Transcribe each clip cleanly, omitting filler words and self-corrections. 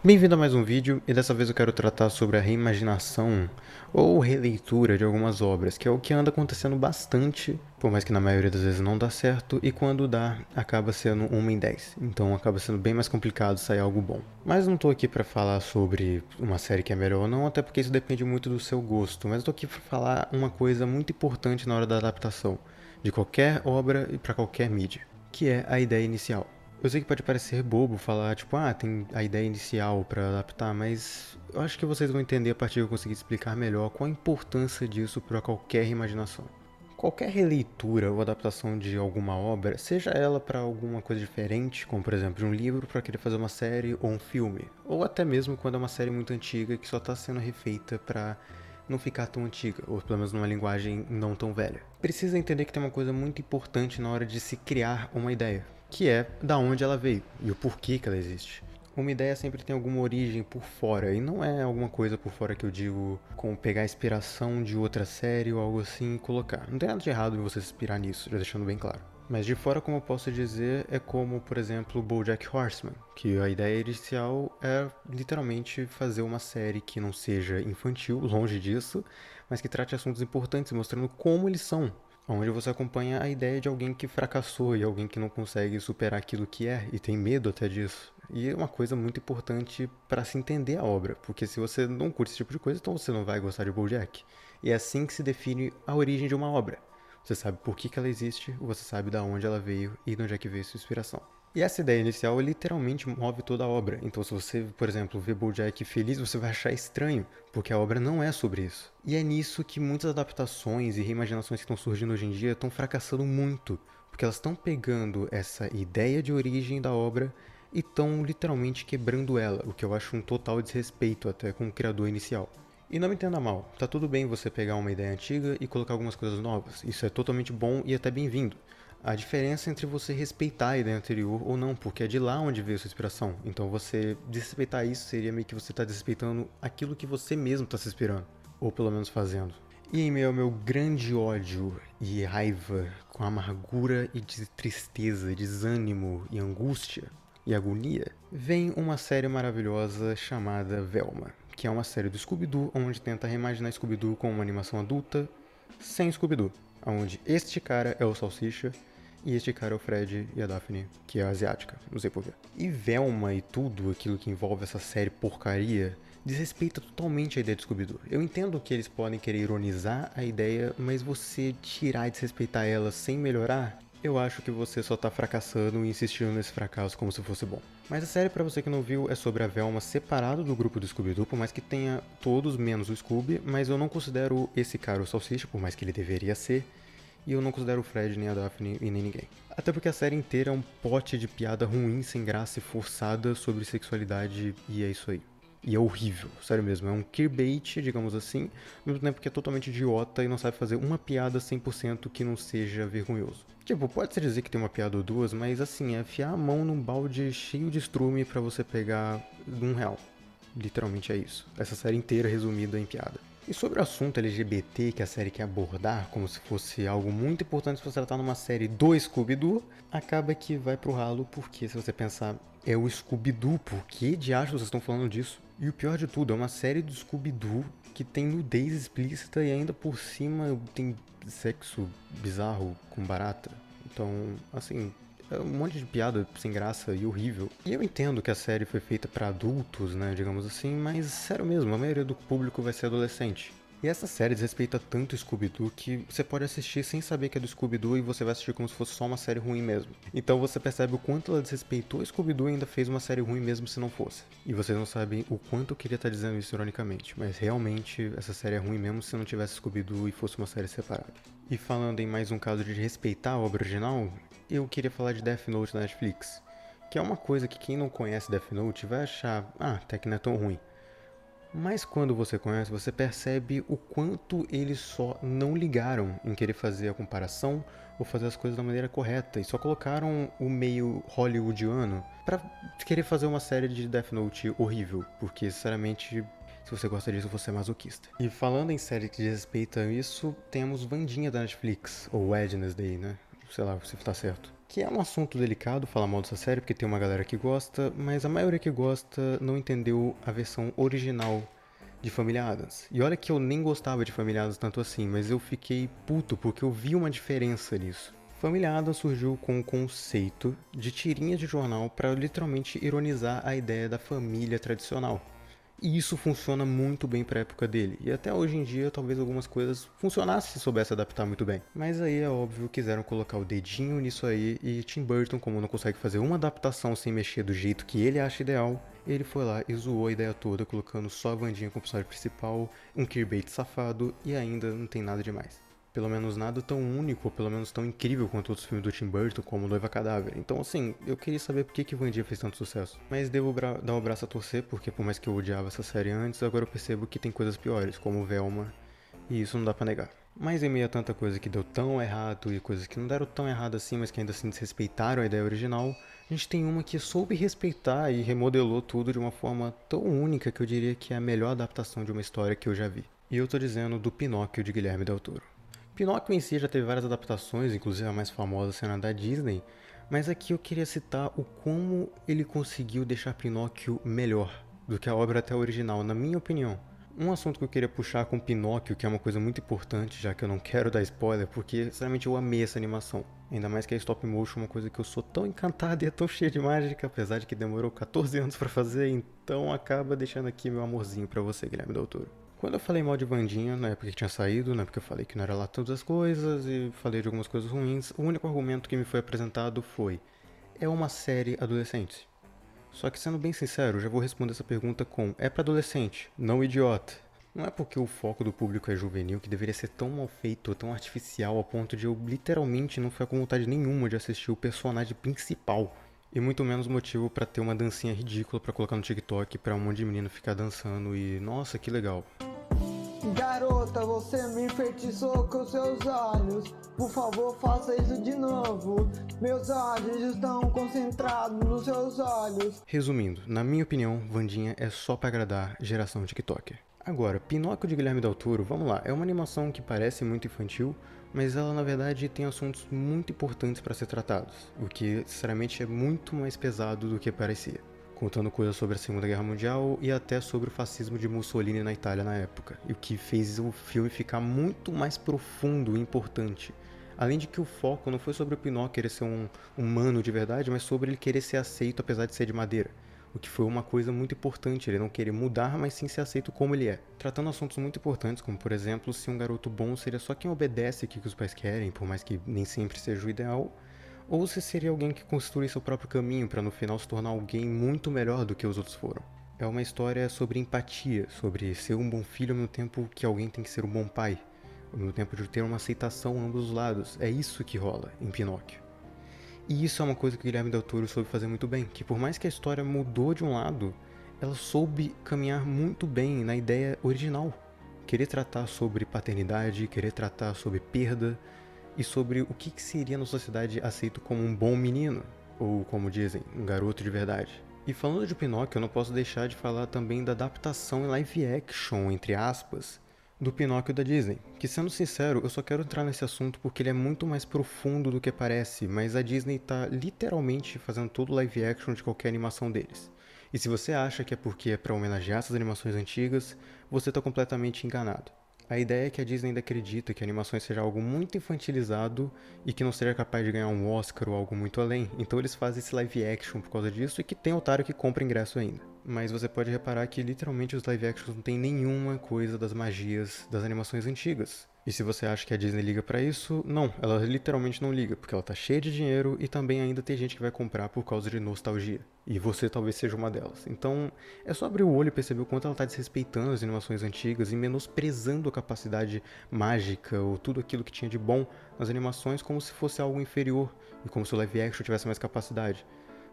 Bem-vindo a mais um vídeo, e dessa vez eu quero tratar sobre a reimaginação ou releitura de algumas obras, que é o que anda acontecendo bastante, por mais que na maioria das vezes não dá certo, e quando dá, acaba sendo 1 em 10. Então acaba sendo bem mais complicado sair algo bom. Mas não tô aqui pra falar sobre uma série que é melhor ou não, até porque isso depende muito do seu gosto, mas eu tô aqui pra falar uma coisa muito importante na hora da adaptação, de qualquer obra e pra qualquer mídia, que é a ideia inicial. Eu sei que pode parecer bobo falar, tipo, tem a ideia inicial pra adaptar, mas eu acho que vocês vão entender a partir de eu conseguir explicar melhor qual a importância disso para qualquer imaginação. Qualquer releitura ou adaptação de alguma obra, seja ela para alguma coisa diferente, como por exemplo de um livro para querer fazer uma série ou um filme, ou até mesmo quando é uma série muito antiga que só está sendo refeita para não ficar tão antiga, ou pelo menos numa linguagem não tão velha. Precisa entender que tem uma coisa muito importante na hora de se criar uma ideia, que é da onde ela veio e o porquê que ela existe. Uma ideia sempre tem alguma origem por fora, e não é alguma coisa por fora que eu digo como pegar inspiração de outra série ou algo assim e colocar. Não tem nada de errado em você se inspirar nisso, já deixando bem claro. Mas de fora, como eu posso dizer, é como, por exemplo, BoJack Horseman, que a ideia inicial é literalmente fazer uma série que não seja infantil, longe disso, mas que trate assuntos importantes, mostrando como eles são, onde você acompanha a ideia de alguém que fracassou e alguém que não consegue superar aquilo que é e tem medo até disso. E é uma coisa muito importante para se entender a obra, porque se você não curte esse tipo de coisa, então você não vai gostar de BoJack. E é assim que se define a origem de uma obra. Você sabe por que ela existe, você sabe de onde ela veio e de onde é que veio sua inspiração. E essa ideia inicial literalmente move toda a obra. Então, se você, por exemplo, vê BoJack feliz, você vai achar estranho, porque a obra não é sobre isso. E é nisso que muitas adaptações e reimaginações que estão surgindo hoje em dia estão fracassando muito, porque elas estão pegando essa ideia de origem da obra e estão literalmente quebrando ela, o que eu acho um total desrespeito até com o criador inicial. E não me entenda mal, tá tudo bem você pegar uma ideia antiga e colocar algumas coisas novas. Isso é totalmente bom e até bem-vindo. A diferença é entre você respeitar a ideia anterior ou não, porque é de lá onde veio a sua inspiração. Então você desrespeitar isso seria meio que você tá desrespeitando aquilo que você mesmo tá se inspirando, ou pelo menos fazendo. E em meio ao meu grande ódio e raiva, com amargura e de tristeza, desânimo e angústia e agonia, vem uma série maravilhosa chamada Velma, que é uma série do Scooby-Doo, onde tenta reimaginar Scooby-Doo com uma animação adulta, sem Scooby-Doo, onde este cara é o Salsicha e este cara é o Fred e a Daphne, que é asiática, não sei porquê. E Velma e tudo aquilo que envolve essa série porcaria desrespeita totalmente a ideia de Scooby-Doo. Eu entendo que eles podem querer ironizar a ideia, mas você tirar e desrespeitar ela sem melhorar, eu acho que você só tá fracassando e insistindo nesse fracasso como se fosse bom. Mas a série, pra você que não viu, é sobre a Velma separado do grupo do Scooby-Doo, por mais que tenha todos menos o Scooby, mas eu não considero esse cara o Salsicha, por mais que ele deveria ser, e eu não considero o Fred, nem a Daphne e nem ninguém. Até porque a série inteira é um pote de piada ruim, sem graça e forçada sobre sexualidade, e é isso aí. E é horrível, sério mesmo. É um queerbait, digamos assim, ao mesmo tempo que é totalmente idiota e não sabe fazer uma piada 100% que não seja vergonhoso. Tipo, pode-se dizer que tem uma piada ou duas, mas assim, é afiar a mão num balde cheio de estrume pra você pegar R$ 1. Literalmente é isso. Essa série inteira resumida em piada. E sobre o assunto LGBT que a série quer abordar como se fosse algo muito importante para se tratar numa série do Scooby-Doo, acaba que vai pro ralo porque, se você pensar, é o Scooby-Doo, por que diachos vocês estão falando disso? E o pior de tudo, é uma série do Scooby-Doo que tem nudez explícita e ainda por cima tem sexo bizarro com barata. Então, assim, é um monte de piada sem graça e horrível. E eu entendo que a série foi feita pra adultos, né, digamos assim, mas sério mesmo, a maioria do público vai ser adolescente. E essa série desrespeita tanto Scooby-Doo que você pode assistir sem saber que é do Scooby-Doo e você vai assistir como se fosse só uma série ruim mesmo. Então você percebe o quanto ela desrespeitou Scooby-Doo e ainda fez uma série ruim mesmo se não fosse. E vocês não sabem o quanto eu queria estar dizendo isso ironicamente, mas realmente essa série é ruim mesmo se não tivesse Scooby-Doo e fosse uma série separada. E falando em mais um caso de respeitar a obra original, eu queria falar de Death Note da Netflix, que é uma coisa que quem não conhece Death Note vai achar, até que não é tão ruim. Mas quando você conhece, você percebe o quanto eles só não ligaram em querer fazer a comparação ou fazer as coisas da maneira correta e só colocaram o meio hollywoodiano pra querer fazer uma série de Death Note horrível, porque sinceramente, se você gosta disso, você é masoquista. E falando em série que desrespeita isso, temos Wandinha da Netflix, ou Wednesday, né? sei lá se tá certo. Que é um assunto delicado falar mal dessa série, porque tem uma galera que gosta, mas a maioria que gosta não entendeu a versão original de Família Adams. E olha que eu nem gostava de Família Adams tanto assim, mas eu fiquei puto porque eu vi uma diferença nisso. Família Adams surgiu com o conceito de tirinha de jornal para literalmente ironizar a ideia da família tradicional. E isso funciona muito bem para a época dele. E até hoje em dia, talvez algumas coisas funcionassem se soubesse adaptar muito bem. Mas aí é óbvio, quiseram colocar o dedinho nisso aí. E Tim Burton, como não consegue fazer uma adaptação sem mexer do jeito que ele acha ideal, ele foi lá e zoou a ideia toda, colocando só a Wandinha como personagem principal, um queerbait safado e ainda não tem nada demais. Pelo menos nada tão único, ou pelo menos tão incrível quanto outros filmes do Tim Burton, como Noiva Cadáver. Então, assim, eu queria saber por que Wandinha fez tanto sucesso. Mas devo dar o braço a torcer, porque por mais que eu odiava essa série antes, agora eu percebo que tem coisas piores, como Velma, e isso não dá pra negar. Mas em meio a tanta coisa que deu tão errado, e coisas que não deram tão errado assim, mas que ainda assim desrespeitaram a ideia original, a gente tem uma que soube respeitar e remodelou tudo de uma forma tão única que eu diria que é a melhor adaptação de uma história que eu já vi. E eu tô dizendo do Pinóquio de Guilherme Del Toro. Pinóquio em si já teve várias adaptações, inclusive a mais famosa sendo a da Disney, mas aqui eu queria citar o como ele conseguiu deixar Pinóquio melhor do que a obra até original, na minha opinião. Um assunto que eu queria puxar com Pinóquio, que é uma coisa muito importante, já que eu não quero dar spoiler, porque sinceramente eu amei essa animação. Ainda mais que a stop motion é uma coisa que eu sou tão encantado e é tão cheia de mágica, apesar de que demorou 14 anos pra fazer, então acaba deixando aqui meu amorzinho pra você, Guilherme Del Toro. Quando eu falei mal de Wandinha, na época que tinha saído, na época que eu falei que não era lá todas as coisas e falei de algumas coisas ruins, o único argumento que me foi apresentado foi: é uma série adolescente. Só que sendo bem sincero, já vou responder essa pergunta com: é pra adolescente, não idiota. Não é porque o foco do público é juvenil que deveria ser tão mal feito, tão artificial, a ponto de eu literalmente não ficar com vontade nenhuma de assistir o personagem principal. E muito menos motivo pra ter uma dancinha ridícula pra colocar no TikTok pra um monte de menino ficar dançando e nossa, que legal. Garota, você me enfeitiçou com seus olhos. Por favor, faça isso de novo. Meus olhos estão concentrados nos seus olhos. Resumindo, na minha opinião, Wandinha é só pra agradar geração TikToker. Agora, Pinóquio de Guilherme Del Toro, vamos lá, é uma animação que parece muito infantil, mas ela na verdade tem assuntos muito importantes para ser tratados, o que sinceramente é muito mais pesado do que parecia, contando coisas sobre a Segunda Guerra Mundial e até sobre o fascismo de Mussolini na Itália na época, e o que fez o filme ficar muito mais profundo e importante. Além de que o foco não foi sobre o Pinóquio querer ser um humano de verdade, mas sobre ele querer ser aceito apesar de ser de madeira. O que foi uma coisa muito importante, ele não querer mudar, mas sim ser aceito como ele é. Tratando assuntos muito importantes, como por exemplo, se um garoto bom seria só quem obedece o que os pais querem, por mais que nem sempre seja o ideal, ou se seria alguém que construi seu próprio caminho para no final se tornar alguém muito melhor do que os outros foram. É uma história sobre empatia, sobre ser um bom filho ao mesmo tempo que alguém tem que ser um bom pai, ao mesmo tempo de ter uma aceitação a ambos os lados. É isso que rola em Pinóquio. E isso é uma coisa que o Guilherme Del Toro soube fazer muito bem, que por mais que a história mudou de um lado, ela soube caminhar muito bem na ideia original. Querer tratar sobre paternidade, querer tratar sobre perda e sobre o que seria na sociedade aceito como um bom menino, ou como dizem, um garoto de verdade. E falando de Pinóquio, eu não posso deixar de falar também da adaptação em live action, entre aspas, do Pinóquio da Disney, que sendo sincero, eu só quero entrar nesse assunto porque ele é muito mais profundo do que parece, mas a Disney tá literalmente fazendo todo o live action de qualquer animação deles. E se você acha que é porque é pra homenagear essas animações antigas, você tá completamente enganado. A ideia é que a Disney ainda acredita que a animação seja algo muito infantilizado e que não seja capaz de ganhar um Oscar ou algo muito além, então eles fazem esse live action por causa disso e que tem otário que compra ingresso ainda. Mas você pode reparar que literalmente os live actions não tem nenhuma coisa das magias das animações antigas. E se você acha que a Disney liga pra isso, não, ela literalmente não liga, porque ela tá cheia de dinheiro e também ainda tem gente que vai comprar por causa de nostalgia. E você talvez seja uma delas. Então, é só abrir o olho e perceber o quanto ela tá desrespeitando as animações antigas e menosprezando a capacidade mágica ou tudo aquilo que tinha de bom nas animações como se fosse algo inferior e como se o live action tivesse mais capacidade.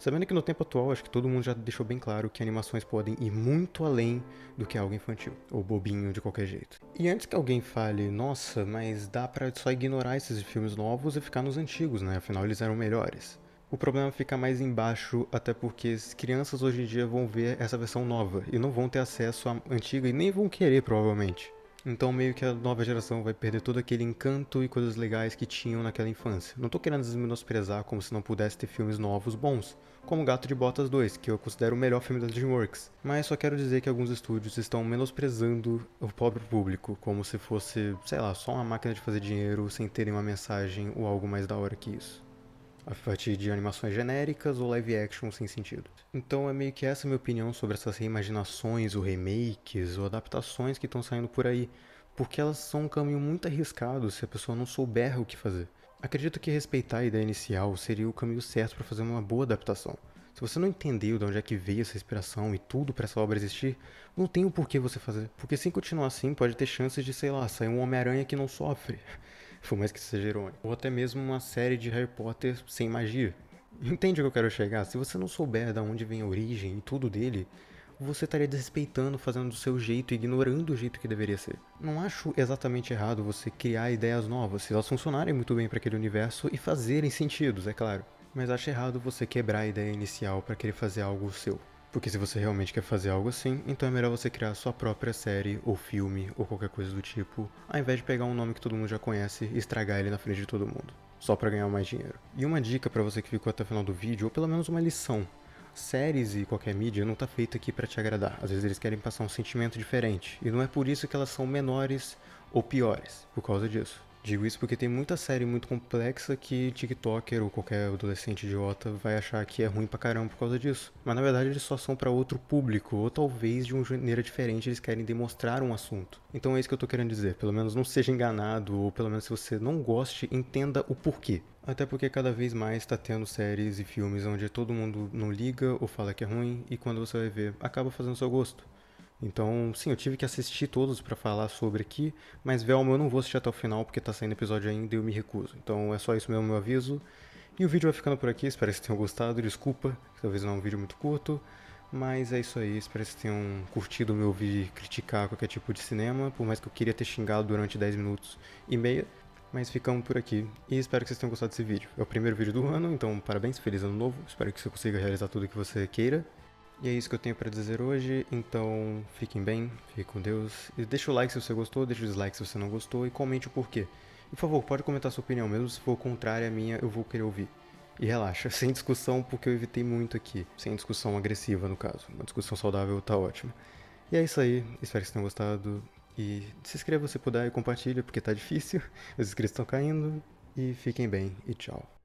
Sabendo que no tempo atual, acho que todo mundo já deixou bem claro que animações podem ir muito além do que algo infantil, ou bobinho de qualquer jeito. E antes que alguém fale, nossa, mas dá pra só ignorar esses filmes novos e ficar nos antigos, né? Afinal eles eram melhores. O problema fica mais embaixo, até porque as crianças hoje em dia vão ver essa versão nova e não vão ter acesso à antiga e nem vão querer, provavelmente. Então meio que a nova geração vai perder todo aquele encanto e coisas legais que tinham naquela infância. Não tô querendo menosprezar como se não pudesse ter filmes novos bons, como Gato de Botas 2, que eu considero o melhor filme da DreamWorks. Mas só quero dizer que alguns estúdios estão menosprezando o pobre público, como se fosse, sei lá, só uma máquina de fazer dinheiro sem terem uma mensagem ou algo mais da hora que isso. A partir de animações genéricas ou live action sem sentido. Então é meio que essa a minha opinião sobre essas reimaginações ou remakes ou adaptações que estão saindo por aí, porque elas são um caminho muito arriscado se a pessoa não souber o que fazer. Acredito que respeitar a ideia inicial seria o caminho certo para fazer uma boa adaptação. Se você não entendeu de onde é que veio essa inspiração e tudo para essa obra existir, não tem o porquê você fazer. Porque se continuar assim, pode ter chances de, sei lá, sair um Homem-Aranha que não sofre. Por mais que seja irônico. Ou até mesmo uma série de Harry Potter sem magia. Entende o que eu quero chegar? Se você não souber de onde vem a origem e tudo dele, você estaria desrespeitando, fazendo do seu jeito, ignorando o jeito que deveria ser. Não acho exatamente errado você criar ideias novas, se elas funcionarem muito bem para aquele universo e fazerem sentidos, é claro. Mas acho errado você quebrar a ideia inicial para querer fazer algo seu. Porque se você realmente quer fazer algo assim, então é melhor você criar sua própria série, ou filme, ou qualquer coisa do tipo, ao invés de pegar um nome que todo mundo já conhece e estragar ele na frente de todo mundo, só pra ganhar mais dinheiro. E uma dica pra você que ficou até o final do vídeo, ou pelo menos uma lição. Séries e qualquer mídia não tá feita aqui pra te agradar. Às vezes eles querem passar um sentimento diferente, e não é por isso que elas são menores ou piores, por causa disso. Digo isso porque tem muita série muito complexa que TikToker ou qualquer adolescente idiota vai achar que é ruim pra caramba por causa disso. Mas na verdade eles só são pra outro público, ou talvez de uma maneira diferente eles querem demonstrar um assunto. Então é isso que eu tô querendo dizer. Pelo menos não seja enganado, ou pelo menos se você não goste, entenda o porquê. Até porque cada vez mais tá tendo séries e filmes onde todo mundo não liga ou fala que é ruim, e quando você vai ver, acaba fazendo seu gosto. Então, sim, eu tive que assistir todos pra falar sobre aqui, mas Velma eu não vou assistir até o final porque tá saindo episódio ainda e eu me recuso. Então é só isso mesmo, meu aviso. E o vídeo vai ficando por aqui, espero que vocês tenham gostado, desculpa, talvez não é um vídeo muito curto, mas é isso aí, espero que vocês tenham curtido me ouvir criticar qualquer tipo de cinema, por mais que eu queria ter xingado durante 10 minutos e meia, mas ficamos por aqui e espero que vocês tenham gostado desse vídeo. É o primeiro vídeo do ano, então parabéns, feliz ano novo, espero que você consiga realizar tudo o que você queira. E é isso que eu tenho pra dizer hoje, então fiquem bem, fiquem com Deus. E deixa o like se você gostou, deixa o dislike se você não gostou e comente o porquê. E por favor, pode comentar sua opinião, mesmo se for contrária à minha, eu vou querer ouvir. E relaxa, sem discussão, porque eu evitei muito aqui. Sem discussão agressiva, no caso. Uma discussão saudável tá ótima. E é isso aí, espero que vocês tenham gostado. E se inscreva se puder e compartilha, porque tá difícil. Os inscritos estão caindo. E fiquem bem, e tchau.